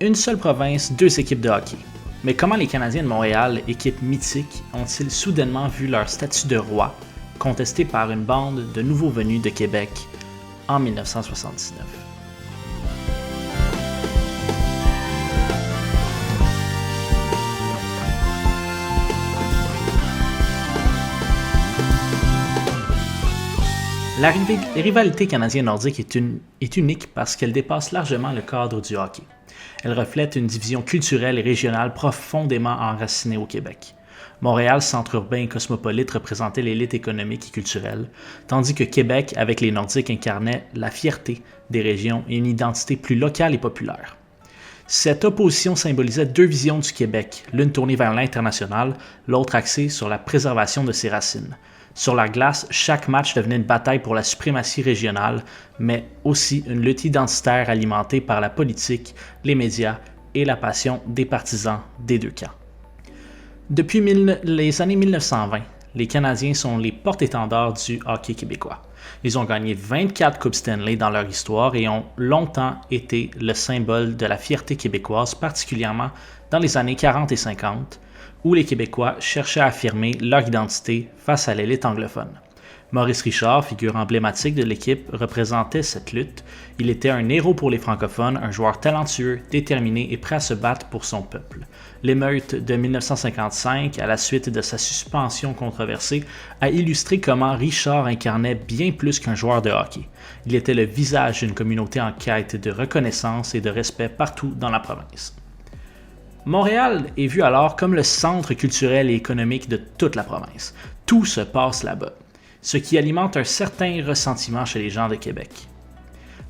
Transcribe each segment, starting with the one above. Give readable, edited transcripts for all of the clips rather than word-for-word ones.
Une seule province, deux équipes de hockey. Mais comment les Canadiens de Montréal, équipe mythique, ont-ils soudainement vu leur statut de roi contesté par une bande de nouveaux venus de Québec en 1979? La rivalité canadienne-nordique est unique parce qu'elle dépasse largement le cadre du hockey. Elle reflète une division culturelle et régionale profondément enracinée au Québec. Montréal, centre urbain et cosmopolite, représentait l'élite économique et culturelle, tandis que Québec, avec les Nordiques, incarnait la fierté des régions et une identité plus locale et populaire. Cette opposition symbolisait deux visions du Québec, l'une tournée vers l'international, l'autre axée sur la préservation de ses racines. Sur la glace, chaque match devenait une bataille pour la suprématie régionale, mais aussi une lutte identitaire alimentée par la politique, les médias et la passion des partisans des deux camps. Depuis les années 1920, les Canadiens sont les porte-étendards du hockey québécois. Ils ont gagné 24 Coupes Stanley dans leur histoire et ont longtemps été le symbole de la fierté québécoise, particulièrement dans les années 40 et 50, où les Québécois cherchaient à affirmer leur identité face à l'élite anglophone. Maurice Richard, figure emblématique de l'équipe, représentait cette lutte. Il était un héros pour les francophones, un joueur talentueux, déterminé et prêt à se battre pour son peuple. L'émeute de 1955, à la suite de sa suspension controversée, a illustré comment Richard incarnait bien plus qu'un joueur de hockey. Il était le visage d'une communauté en quête de reconnaissance et de respect partout dans la province. Montréal est vu alors comme le centre culturel et économique de toute la province. Tout se passe là-bas, ce qui alimente un certain ressentiment chez les gens de Québec.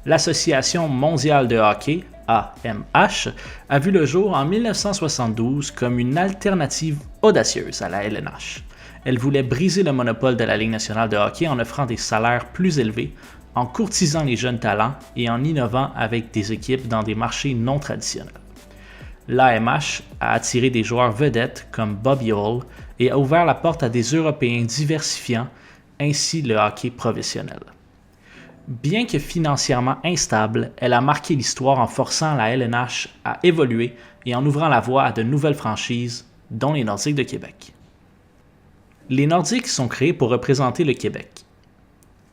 L'Association mondiale de hockey, AMH, a vu le jour en 1972 comme une alternative audacieuse à la LNH. Elle voulait briser le monopole de la Ligue nationale de hockey en offrant des salaires plus élevés, en courtisant les jeunes talents et en innovant avec des équipes dans des marchés non traditionnels. L'AMH a attiré des joueurs vedettes comme Bobby Hull et a ouvert la porte à des Européens diversifiant ainsi le hockey professionnel. Bien que financièrement instable, elle a marqué l'histoire en forçant la LNH à évoluer et en ouvrant la voie à de nouvelles franchises, dont les Nordiques de Québec. Les Nordiques sont créés pour représenter le Québec,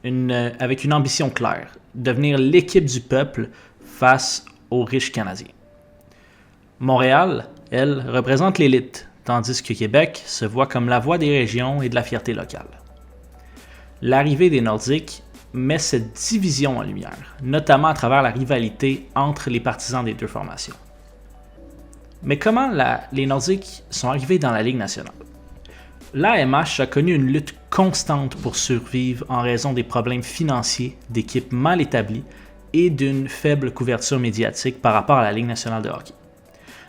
avec une ambition claire, devenir l'équipe du peuple face aux riches Canadiens. Montréal, elle, représente l'élite, tandis que Québec se voit comme la voix des régions et de la fierté locale. L'arrivée des Nordiques met cette division en lumière, notamment à travers la rivalité entre les partisans des deux formations. Mais comment les Nordiques sont arrivés dans la Ligue nationale? L'AMH a connu une lutte constante pour survivre en raison des problèmes financiers, d'équipes mal établies et d'une faible couverture médiatique par rapport à la Ligue nationale de hockey.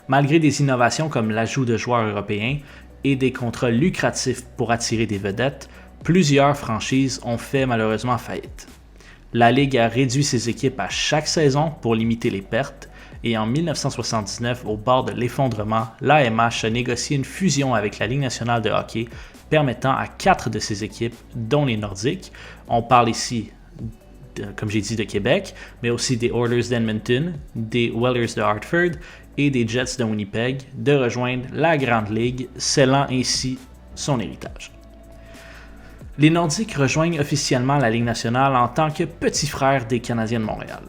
Malgré des innovations comme l'ajout de joueurs européens et des contrats lucratifs pour attirer des vedettes, plusieurs franchises ont fait malheureusement faillite. La Ligue a réduit ses équipes à chaque saison pour limiter les pertes et en 1979, au bord de l'effondrement, l'AMH a négocié une fusion avec la Ligue nationale de hockey permettant à 4 de ses équipes, dont les Nordiques, on parle ici comme j'ai dit de Québec, mais aussi des Oilers d'Edmonton, des Whalers de Hartford et des Jets de Winnipeg, de rejoindre la Grande Ligue, scellant ainsi son héritage. Les Nordiques rejoignent officiellement la Ligue nationale en tant que petits frères des Canadiens de Montréal.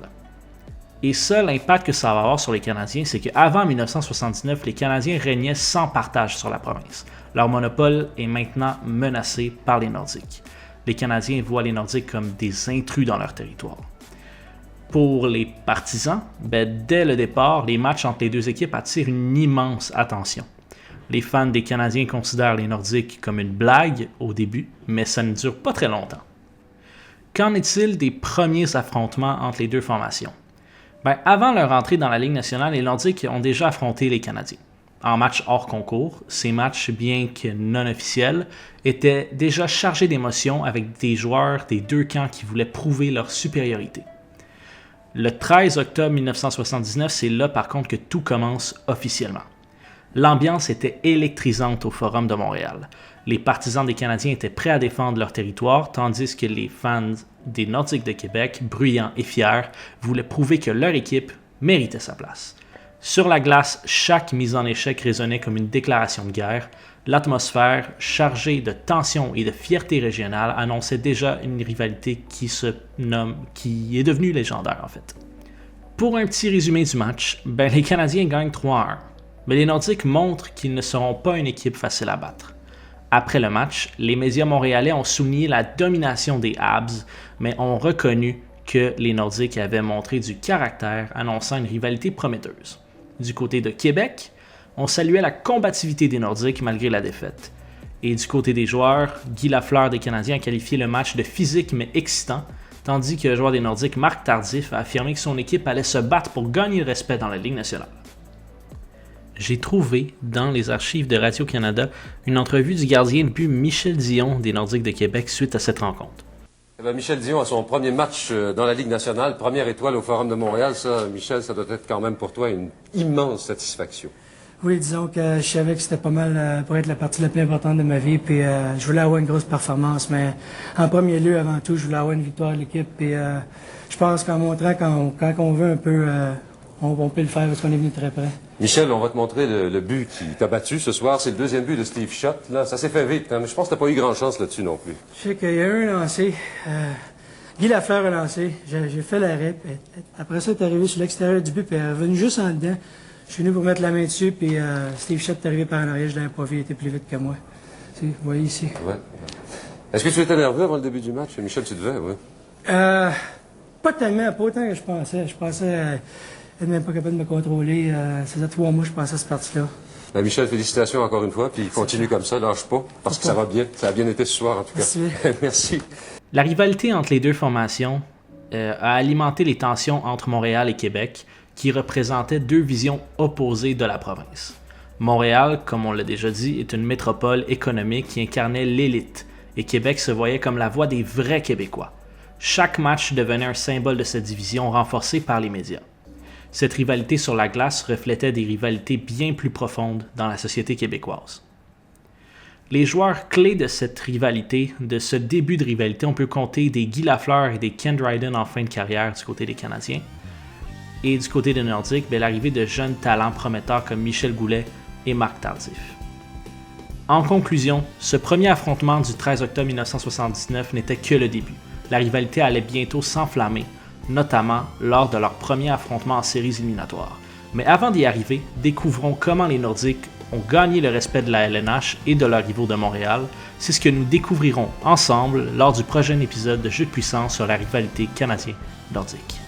Et ça, l'impact que ça va avoir sur les Canadiens, c'est qu'avant 1979, les Canadiens régnaient sans partage sur la province. Leur monopole est maintenant menacé par les Nordiques. Les Canadiens voient les Nordiques comme des intrus dans leur territoire. Pour les partisans, dès le départ, les matchs entre les deux équipes attirent une immense attention. Les fans des Canadiens considèrent les Nordiques comme une blague au début, mais ça ne dure pas très longtemps. Qu'en est-il des premiers affrontements entre les deux formations? Avant leur entrée dans la Ligue nationale, les Nordiques ont déjà affronté les Canadiens. En match hors concours, ces matchs, bien que non officiels, étaient déjà chargés d'émotions avec des joueurs des deux camps qui voulaient prouver leur supériorité. Le 13 octobre 1979, c'est là par contre que tout commence officiellement. L'ambiance était électrisante au Forum de Montréal. Les partisans des Canadiens étaient prêts à défendre leur territoire, tandis que les fans des Nordiques de Québec, bruyants et fiers, voulaient prouver que leur équipe méritait sa place. Sur la glace, chaque mise en échec résonnait comme une déclaration de guerre. L'atmosphère, chargée de tension et de fierté régionale, annonçait déjà une rivalité qui est devenue légendaire en fait. Pour un petit résumé du match, les Canadiens gagnent 3-1, mais les Nordiques montrent qu'ils ne seront pas une équipe facile à battre. Après le match, les médias montréalais ont souligné la domination des Habs, mais ont reconnu que les Nordiques avaient montré du caractère, annonçant une rivalité prometteuse. Du côté de Québec, on saluait la combativité des Nordiques malgré la défaite. Et du côté des joueurs, Guy Lafleur des Canadiens a qualifié le match de physique mais excitant, tandis que le joueur des Nordiques, Marc Tardif, a affirmé que son équipe allait se battre pour gagner le respect dans la Ligue nationale. J'ai trouvé dans les archives de Radio-Canada une entrevue du gardien de but Michel Dion des Nordiques de Québec suite à cette rencontre. Michel Dion a son premier match dans la Ligue nationale, première étoile au Forum de Montréal. Ça, Michel, ça doit être quand même pour toi une immense satisfaction. Oui, disons que je savais que c'était pas mal pour être la partie la plus importante de ma vie, puis je voulais avoir une grosse performance, mais en premier lieu, avant tout, je voulais avoir une victoire de l'équipe, puis je pense qu'en montrant quand on veut un peu, on peut le faire parce qu'on est venu très près. Michel, on va te montrer le but qui t'a battu ce soir. C'est le deuxième but de Steve Schott. Là, ça s'est fait vite, hein, mais je pense que t'as pas eu grand chance là-dessus non plus. Je sais qu'il y a eu un lancé. Guy Lafleur a lancé. J'ai fait l'arrêt. Après ça, il est arrivé sur l'extérieur du but, puis il est revenu juste en dedans. Je suis venu pour mettre la main dessus, puis Steve Schott est arrivé par en arrière. Je l'avais pas vu, il était plus vite que moi. Vous voyez ici. Ouais. Est-ce que tu étais nerveux avant le début du match? Michel, tu devais, oui. Pas tellement, pas autant que je pensais. Je pensais être même pas capable de me contrôler. Ça faisait 3 mois que je pensais à cette partie-là. Michel, félicitations encore une fois, puis continue comme ça, lâche pas, parce que ça va bien. Ça a bien été ce soir, en tout cas. Merci. Merci. La rivalité entre les deux formations a alimenté les tensions entre Montréal et Québec, qui représentaient deux visions opposées de la province. Montréal, comme on l'a déjà dit, est une métropole économique qui incarnait l'élite, et Québec se voyait comme la voix des vrais Québécois. Chaque match devenait un symbole de cette division renforcée par les médias. Cette rivalité sur la glace reflétait des rivalités bien plus profondes dans la société québécoise. Les joueurs clés de cette rivalité, de ce début de rivalité, on peut compter des Guy Lafleur et des Ken Dryden en fin de carrière du côté des Canadiens. Et du côté des Nordiques, l'arrivée de jeunes talents prometteurs comme Michel Goulet et Marc Tardif. En conclusion, ce premier affrontement du 13 octobre 1979 n'était que le début. La rivalité allait bientôt s'enflammer, notamment lors de leur premier affrontement en séries éliminatoires. Mais avant d'y arriver, découvrons comment les Nordiques ont gagné le respect de la LNH et de leurs rivaux de Montréal. C'est ce que nous découvrirons ensemble lors du prochain épisode de Jeux de puissance sur la rivalité canadien-nordique.